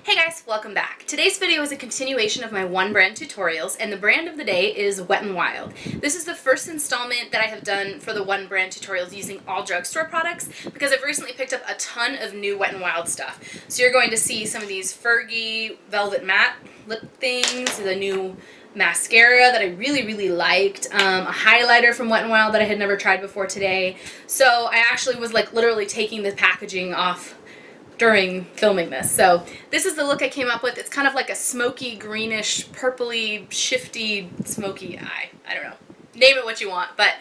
Hey guys, welcome back. Today's video is a continuation of my one brand tutorials, and the brand of the day is Wet n Wild. This is the first installment that I have done for the one brand tutorials using all drugstore products because I've recently picked up a ton of new Wet n Wild stuff. So you're going to see some of these Fergie Velvet Matte lip things, the new mascara that I really liked, a highlighter from Wet n Wild that I had never tried before today. So I actually was like literally taking the packaging off during filming this. So this is the look I came up with. It's kind of like a smoky, greenish, purpley, shifty, smoky eye. I don't know. Name it what you want. But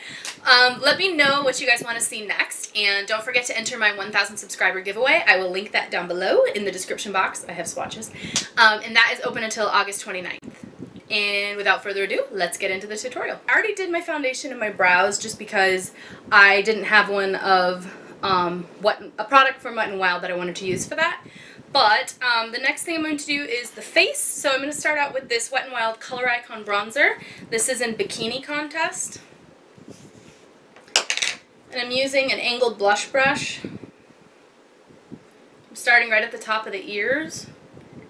let me know what you guys want to see next. And don't forget to enter my 1,000 subscriber giveaway. I will link that down below in the description box. I have swatches. And that is open until August 29th. And without further ado, let's get into the tutorial. I already did my foundation and my brows just because I didn't have one of a product from Wet n Wild that I wanted to use for that. But the next thing I'm going to do is the face. So I'm going to start out with this Wet n Wild Color Icon Bronzer. This is in Bikini Contest. And I'm using an angled blush brush. I'm starting right at the top of the ears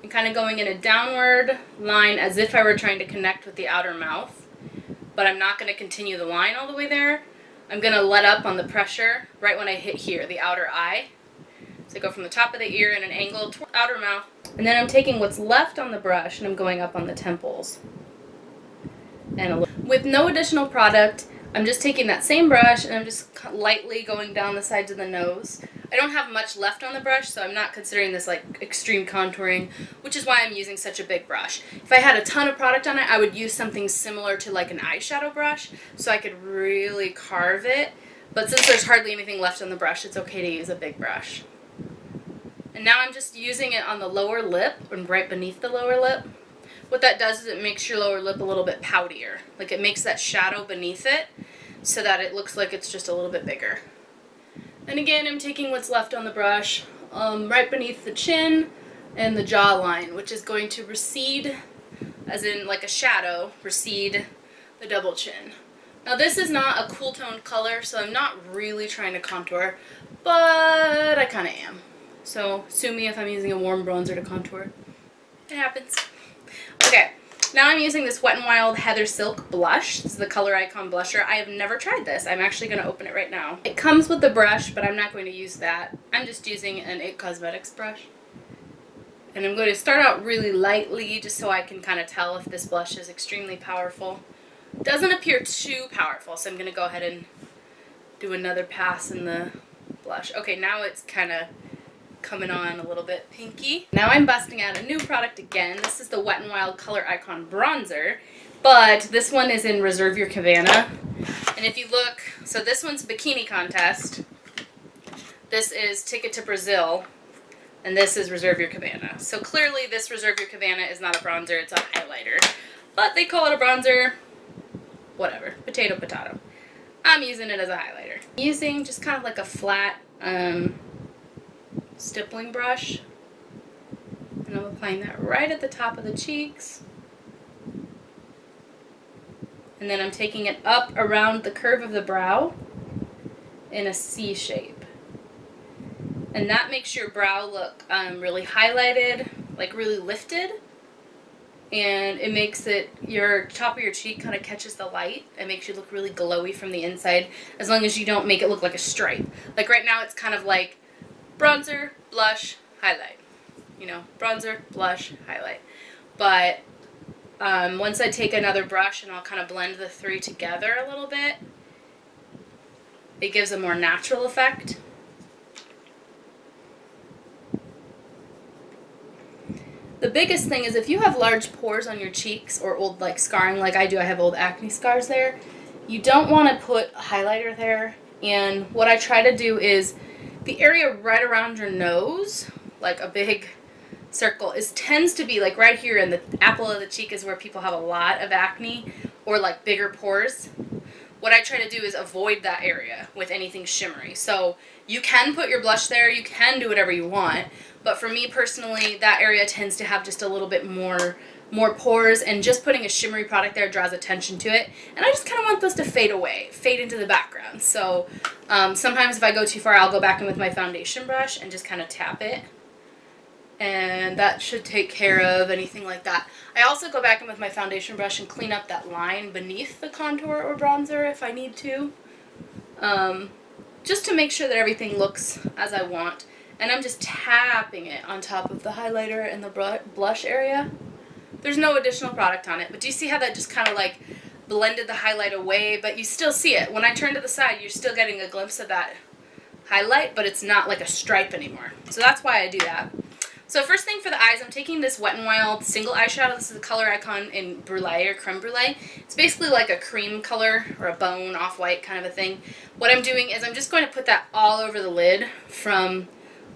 and kind of going in a downward line as if I were trying to connect with the outer mouth. But I'm not going to continue the line all the way there. I'm going to let up on the pressure right when I hit here, the outer eye. So I go from the top of the ear in an angle to outer mouth. And then I'm taking what's left on the brush and I'm going up on the temples. And with no additional product, I'm just taking that same brush and I'm just lightly going down the sides of the nose. I don't have much left on the brush, so I'm not considering this like extreme contouring, which is why I'm using such a big brush. If I had a ton of product on it, I would use something similar to like an eyeshadow brush, so I could really carve it. But since there's hardly anything left on the brush, it's okay to use a big brush. And now I'm just using it on the lower lip and right beneath the lower lip. What that does is it makes your lower lip a little bit poutier. Like it makes that shadow beneath it so that it looks like it's just a little bit bigger. And again, I'm taking what's left on the brush right beneath the chin and the jawline, which is going to recede, as in like a shadow, recede the double chin. Now this is not a cool toned color, so I'm not really trying to contour, but I kind of am. So sue me if I'm using a warm bronzer to contour. It happens. Okay. Now I'm using this Wet n Wild Heather Silk blush. This is the Color Icon blusher. I have never tried this. I'm actually going to open it right now. It comes with the brush, but I'm not going to use that. I'm just using an IT Cosmetics brush. And I'm going to start out really lightly just so I can kind of tell if this blush is extremely powerful. It doesn't appear too powerful, so I'm going to go ahead and do another pass in the blush. Okay, now it's kind of coming on a little bit pinky. Now I'm busting out a new product again. This is the Wet n Wild Color Icon Bronzer, but this one is in Reserve Your Cabana. And if you look, so this one's Bikini Contest, this is Ticket to Brazil, and this is Reserve Your Cabana. So clearly this Reserve Your Cabana is not a bronzer, it's a highlighter. But they call it a bronzer, whatever, potato potato. I'm using it as a highlighter. I'm using just kind of like a flat, stippling brush, and I'm applying that right at the top of the cheeks, and then I'm taking it up around the curve of the brow in a C shape, and that makes your brow look really highlighted, like really lifted, and it makes it, your top of your cheek kind of catches the light and makes you look really glowy from the inside, as long as you don't make it look like a stripe. Like right now it's kind of like bronzer, blush, highlight. You know, bronzer, blush, highlight. But once I take another brush and I'll kind of blend the three together a little bit, it gives a more natural effect. The biggest thing is if you have large pores on your cheeks or old like scarring like I do, I have old acne scars there, you don't want to put a highlighter there. And what I try to do is the area right around your nose, like a big circle, tends to be like right here in the apple of the cheek is where people have a lot of acne or like bigger pores. What I try to do is avoid that area with anything shimmery. So you can put your blush there, you can do whatever you want, but for me personally, that area tends to have just a little bit more pores, and just putting a shimmery product there draws attention to it, and I just kind of want those to fade away, fade into the background. So sometimes if I go too far, I'll go back in with my foundation brush and just kind of tap it and that should take care of anything like that. I also go back in with my foundation brush and clean up that line beneath the contour or bronzer if I need to, just to make sure that everything looks as I want. And I'm just tapping it on top of the highlighter and the blush area. There's no additional product on it, but do you see how that just kind of like blended the highlight away, but you still see it. When I turn to the side, you're still getting a glimpse of that highlight, but it's not like a stripe anymore. So that's why I do that. So first thing for the eyes, I'm taking this Wet n Wild single eyeshadow. This is the color icon in Brule or Creme Brulee. It's basically like a cream color or a bone, off-white kind of a thing. What I'm doing is I'm just going to put that all over the lid, from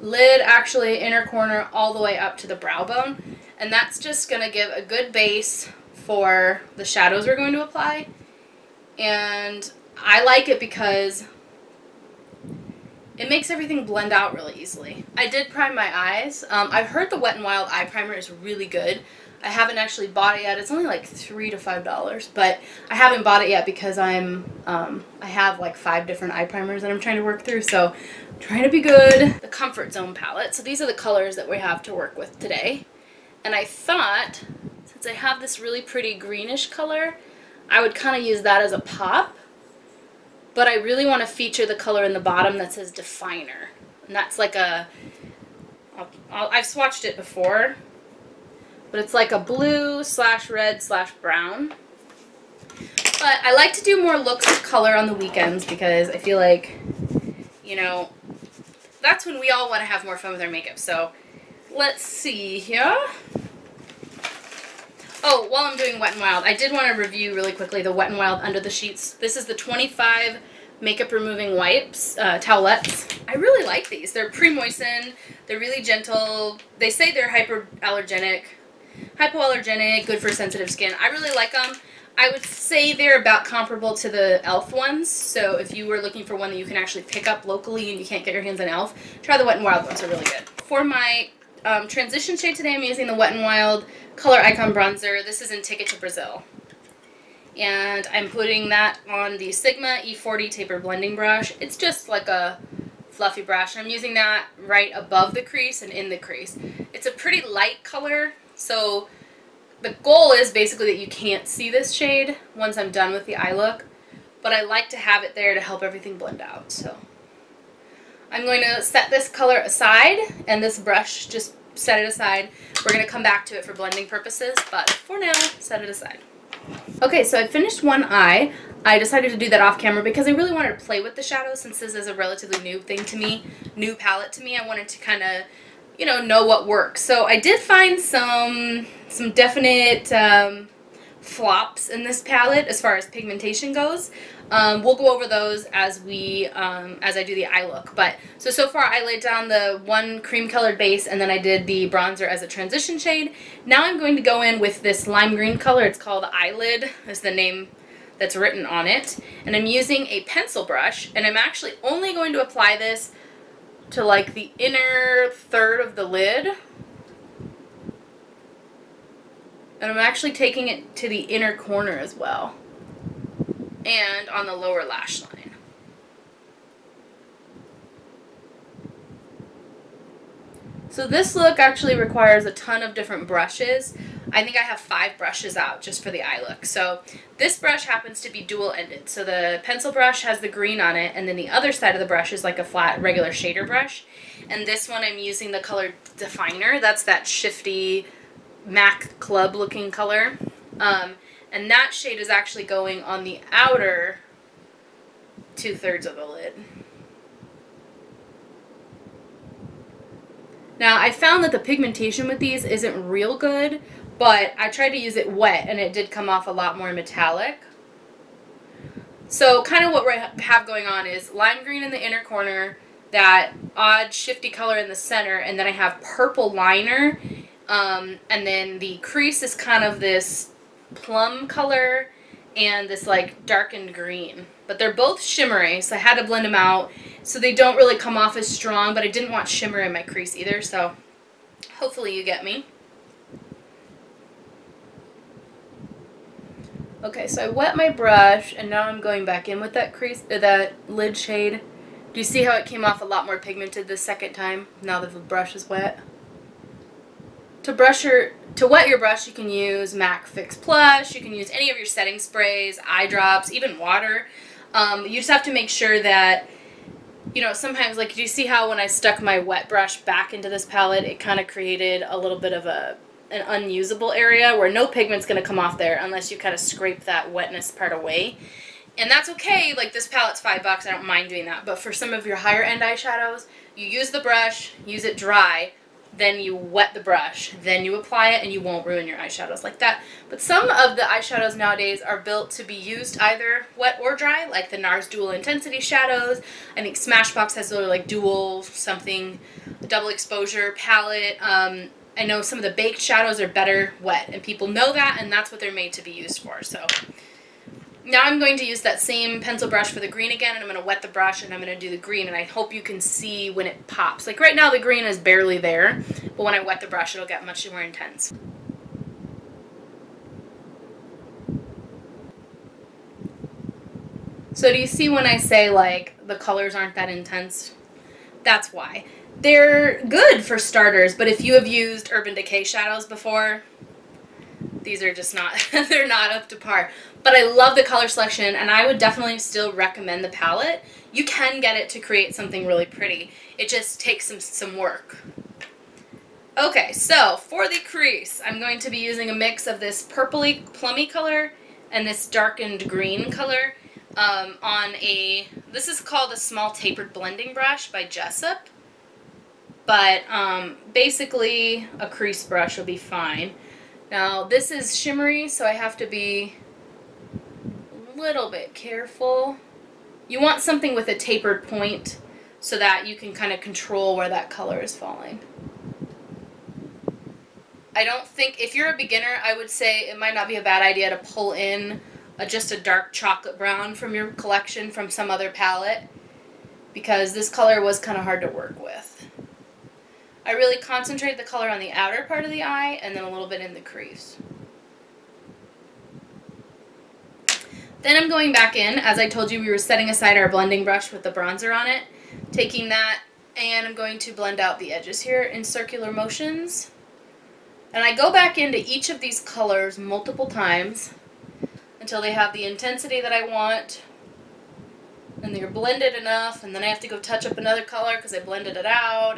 lid, actually inner corner, all the way up to the brow bone. And that's just going to give a good base for the shadows we're going to apply. And I like it because it makes everything blend out really easily. I did prime my eyes. I've heard the Wet n Wild eye primer is really good. I haven't actually bought it yet. It's only like $3 to $5, but I haven't bought it yet because I have like 5 different eye primers that I'm trying to work through, so I'm trying to be good. The Comfort Zone palette. So these are the colors that we have to work with today. And I thought, since I have this really pretty greenish color, I would kind of use that as a pop. But I really want to feature the color in the bottom that says Definer. And that's like a, I've swatched it before, but it's like a blue / red / brown. But I like to do more looks of color on the weekends because I feel like, you know, that's when we all want to have more fun with our makeup. So let's see here. Oh, while I'm doing Wet n Wild, I did want to review really quickly the Wet n Wild Under the Sheets. This is the 25 makeup removing wipes, towelettes. I really like these. They're pre-moistened. They're really gentle. They say they're hypoallergenic, good for sensitive skin. I really like them. I would say they're about comparable to the e.l.f. ones. So if you were looking for one that you can actually pick up locally and you can't get your hands on e.l.f., try the Wet n Wild ones. They're really good. For my transition shade today, I'm using the Wet n Wild Color Icon Bronzer. This is in Ticket to Brazil. And I'm putting that on the Sigma E40 Taper Blending Brush. It's just like a fluffy brush. I'm using that right above the crease and in the crease. It's a pretty light color, so the goal is basically that you can't see this shade once I'm done with the eye look, but I like to have it there to help everything blend out. So I'm going to set this color aside, and this brush, just set it aside. We're going to come back to it for blending purposes, but for now, set it aside. Okay, so I finished one eye. I decided to do that off camera because I really wanted to play with the shadows since this is a relatively new thing to me, new palette to me. I wanted to kind of, you know what works. So I did find some definite flops in this palette as far as pigmentation goes. We'll go over those as I do the eye look. But so far I laid down the one cream colored base, and then I did the bronzer as a transition shade. Now I'm going to go in with this lime green color. It's called Eyelid, is the name that's written on it. And I'm using a pencil brush, and I'm actually only going to apply this to like the inner third of the lid. And I'm actually taking it to the inner corner as well, and on the lower lash line. So this look actually requires a ton of different brushes. I think I have 5 brushes out just for the eye look. So this brush happens to be dual-ended. So the pencil brush has the green on it, and then the other side of the brush is like a flat regular shader brush. And this one I'm using the color Definer. That's that shifty MAC Club looking color. And that shade is actually going on the outer 2/3 of the lid. Now I found that the pigmentation with these isn't real good, but I tried to use it wet and it did come off a lot more metallic. So kind of what we have going on is lime green in the inner corner, that odd shifty color in the center, and then I have purple liner, and then the crease is kind of this plum color and this like darkened green, but they're both shimmery, so I had to blend them out so they don't really come off as strong, but I didn't want shimmer in my crease either, so hopefully you get me. Okay, so I wet my brush and now I'm going back in with that crease, that lid shade. Do you see how it came off a lot more pigmented the second time now that the brush is wet? To wet your brush, you can use MAC Fix Plus, you can use any of your setting sprays, eye drops, even water. You just have to make sure that, you know, sometimes, like, do you see how when I stuck my wet brush back into this palette, it kind of created a little bit of an unusable area where no pigment's going to come off there unless you kind of scrape that wetness part away. And that's okay, like this palette's $5, I don't mind doing that. But for some of your higher end eyeshadows, you use the brush, use it dry, then you wet the brush, then you apply it, and you won't ruin your eyeshadows like that. But some of the eyeshadows nowadays are built to be used either wet or dry, like the NARS Dual Intensity shadows. I think Smashbox has their like dual something, double exposure palette. I know some of the baked shadows are better wet, and people know that, and that's what they're made to be used for. So now I'm going to use that same pencil brush for the green again, and I'm going to wet the brush, and I'm going to do the green, and I hope you can see when it pops. Like right now the green is barely there, but when I wet the brush it'll get much more intense. So do you see when I say like the colors aren't that intense? That's why. They're good for starters, but if you have used Urban Decay shadows before, these are just not, they're not up to par. But I love the color selection, and I would definitely still recommend the palette. You can get it to create something really pretty. It just takes some work. Okay, so for the crease, I'm going to be using a mix of this purpley plummy color and this darkened green color this is called a small tapered blending brush by Jessup. But basically a crease brush will be fine. Now this is shimmery, so I have to be a little bit careful. You want something with a tapered point so that you can kind of control where that color is falling. I don't think, if you're a beginner, I would say it might not be a bad idea to pull in just a dark chocolate brown from your collection from some other palette, because this color was kind of hard to work with. I really concentrate the color on the outer part of the eye and then a little bit in the crease. Then I'm going back in. As I told you, we were setting aside our blending brush with the bronzer on it. Taking that, and I'm going to blend out the edges here in circular motions. And I go back into each of these colors multiple times until they have the intensity that I want, and they're blended enough, and then I have to go touch up another color because I blended it out,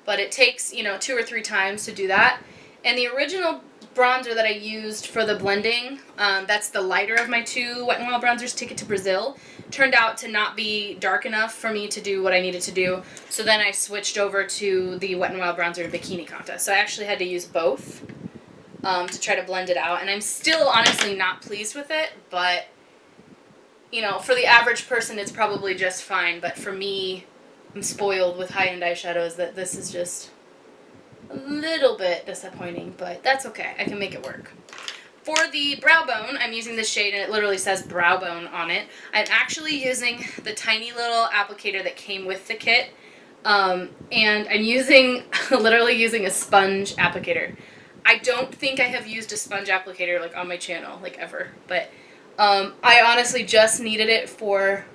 but it takes, you know, 2 or 3 times to do that. And the original bronzer that I used for the blending, that's the lighter of my 2 Wet n Wild bronzers, Ticket to Brazil, turned out to not be dark enough for me to do what I needed to do. So then I switched over to the Wet n Wild bronzer Bikini contest. So I actually had to use both to try to blend it out. And I'm still honestly not pleased with it, but, you know, for the average person it's probably just fine. But for me, I'm spoiled with high-end eyeshadows that this is just a little bit disappointing, but that's okay. I can make it work. For the brow bone, I'm using this shade, and it literally says brow bone on it. I'm actually using the tiny little applicator that came with the kit, and I'm using, literally using a sponge applicator. I don't think I have used a sponge applicator like on my channel, like ever, but I honestly just needed it for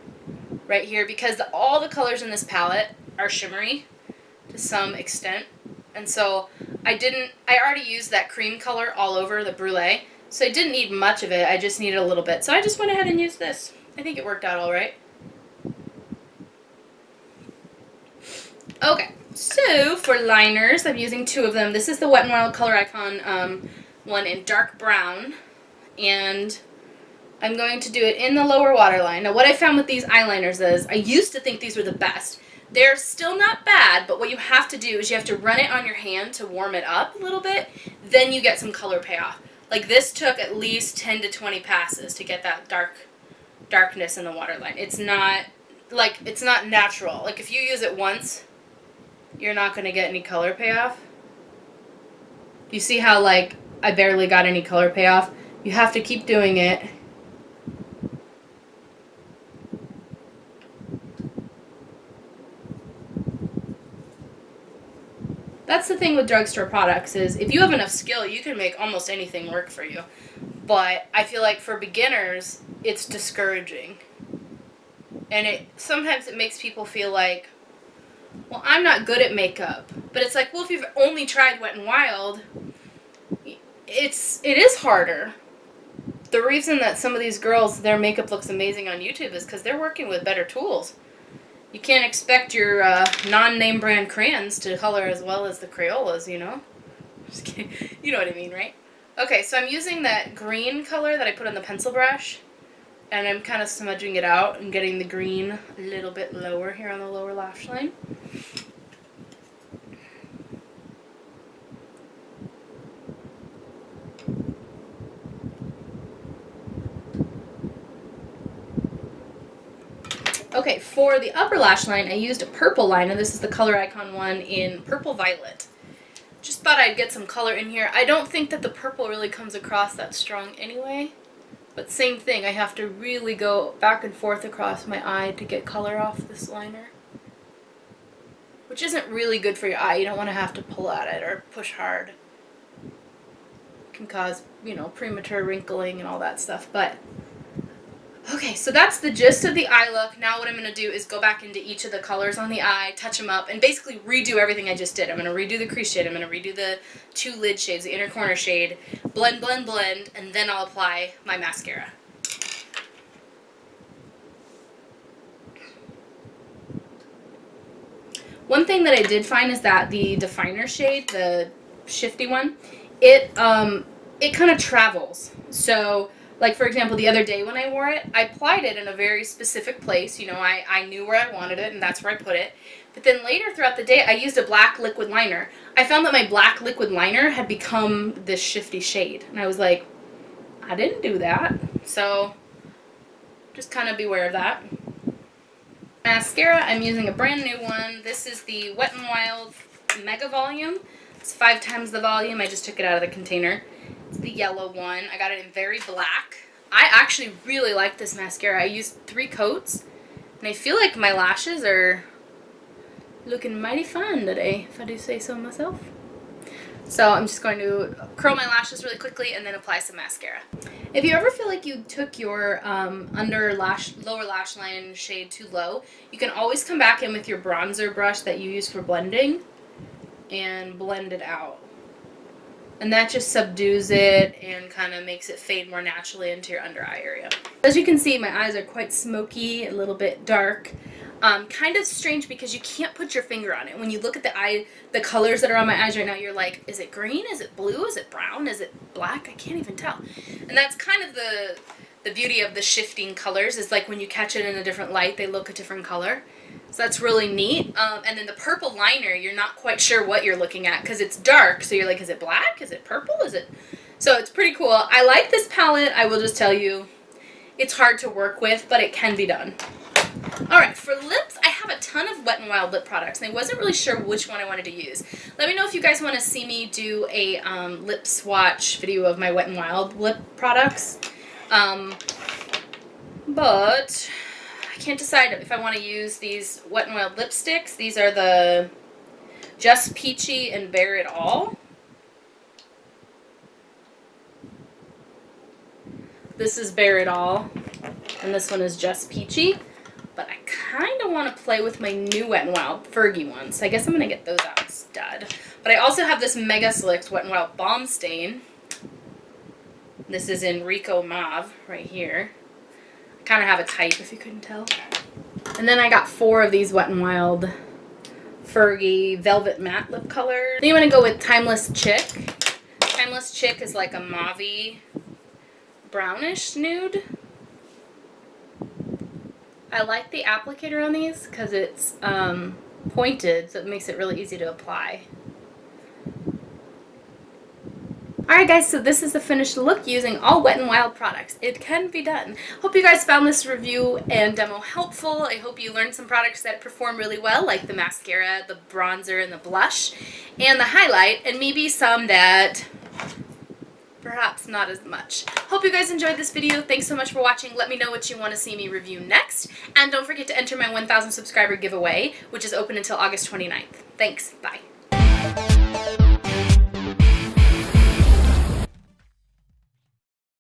right here because all the colors in this palette are shimmery to some extent, and so I already used that cream color all over the Brule, so I didn't need much of it, I just needed a little bit, so I just went ahead and used this. I think it worked out alright. Okay, so for liners, I'm using 2 of them. This is the Wet n Wild Color Icon one in dark brown, and I'm going to do it in the lower waterline. Now what I found with these eyeliners is, I used to think these were the best. They're still not bad, but what you have to do is you have to run it on your hand to warm it up a little bit, then you get some color payoff. Like this took at least 10 to 20 passes to get that darkness in the waterline. It's not natural. Like if you use it once, you're not going to get any color payoff. You see how like I barely got any color payoff? You have to keep doing it. That's the thing with drugstore products is if you have enough skill, you can make almost anything work for you. But I feel like for beginners, it's discouraging. And sometimes it makes people feel like, well, I'm not good at makeup, but it's like, well, if you've only tried Wet n Wild, it is harder. The reason that some of these girls, their makeup looks amazing on YouTube is because they're working with better tools. You can't expect your non-name brand crayons to color as well as the Crayolas, you know? Just kidding. You know what I mean, right? Okay, so I'm using that green color that I put on the pencil brush, and I'm kind of smudging it out and getting the green a little bit lower here on the lower lash line. Okay, for the upper lash line, I used a purple liner. This is the Color Icon one in Purple Violet. Just thought I'd get some color in here. I don't think that the purple really comes across that strong anyway. But same thing, I have to really go back and forth across my eye to get color off this liner. Which isn't really good for your eye. You don't want to have to pull at it or push hard. It can cause, you know, premature wrinkling and all that stuff. But okay, so that's the gist of the eye look. Now what I'm going to do is go back into each of the colors on the eye, touch them up, and basically redo everything I just did. I'm going to redo the crease shade, I'm going to redo the 2 lid shades, the inner corner shade, blend, blend, blend, and then I'll apply my mascara. One thing that I did find is that the definer shade, the shifty one, it kind of travels. So, like, for example, the other day when I wore it, I applied it in a very specific place. You know, I knew where I wanted it, and that's where I put it. But then later throughout the day, I used a black liquid liner. I found that my black liquid liner had become this shifty shade. And I was like, I didn't do that. So, just kind of beware of that. Mascara, I'm using a brand new one. This is the Wet n Wild Mega Volume. It's 5 times the volume. I just took it out of the container. It's the yellow one. I got it in very black. I actually really like this mascara. I used 3 coats, and I feel like my lashes are looking mighty fine today, if I do say so myself. So I'm just going to curl my lashes really quickly and then apply some mascara. If you ever feel like you took your lower lash line shade too low, you can always come back in with your bronzer brush that you use for blending and blend it out. And that just subdues it and kind of makes it fade more naturally into your under eye area. As you can see, my eyes are quite smoky, a little bit dark. Kind of strange because you can't put your finger on it. When you look at the colors that are on my eyes right now, you're like, is it green? Is it blue? Is it brown? Is it black? I can't even tell. And that's kind of the beauty of the shifting colors, is like when you catch it in a different light, they look a different color. So that's really neat. And then the purple liner, you're not quite sure what you're looking at because it's dark. So you're like, is it black? Is it purple? Is it? So it's pretty cool. I like this palette. I will just tell you, it's hard to work with, but it can be done. Alright, for lips, I have a ton of Wet n Wild lip products, and I wasn't really sure which one I wanted to use. Let me know if you guys want to see me do a lip swatch video of my Wet n Wild lip products. But I can't decide if I want to use these Wet n Wild lipsticks. These are the Just Peachy and Bare It All. This is Bare It All, and this one is Just Peachy. But I kind of want to play with my new Wet n Wild Fergie ones, so I guess I'm going to get those out instead. But I also have this Mega Select Wet n Wild Balm Stain. This is in Rico Mauve, right here. I kind of have a type, if you couldn't tell. And then I got 4 of these Wet n Wild Fergie Velvet Matte lip colors. Then you want to go with Timeless Chick. Timeless Chick is like a mauve-y, brownish nude. I like the applicator on these because it's pointed, so it makes it really easy to apply. Alright guys, so this is the finished look using all Wet n Wild products. It can be done. Hope you guys found this review and demo helpful. I hope you learned some products that perform really well, like the mascara, the bronzer, and the blush, and the highlight, and maybe some that perhaps not as much. Hope you guys enjoyed this video. Thanks so much for watching. Let me know what you want to see me review next. And don't forget to enter my 1,000 subscriber giveaway, which is open until August 29th. Thanks. Bye.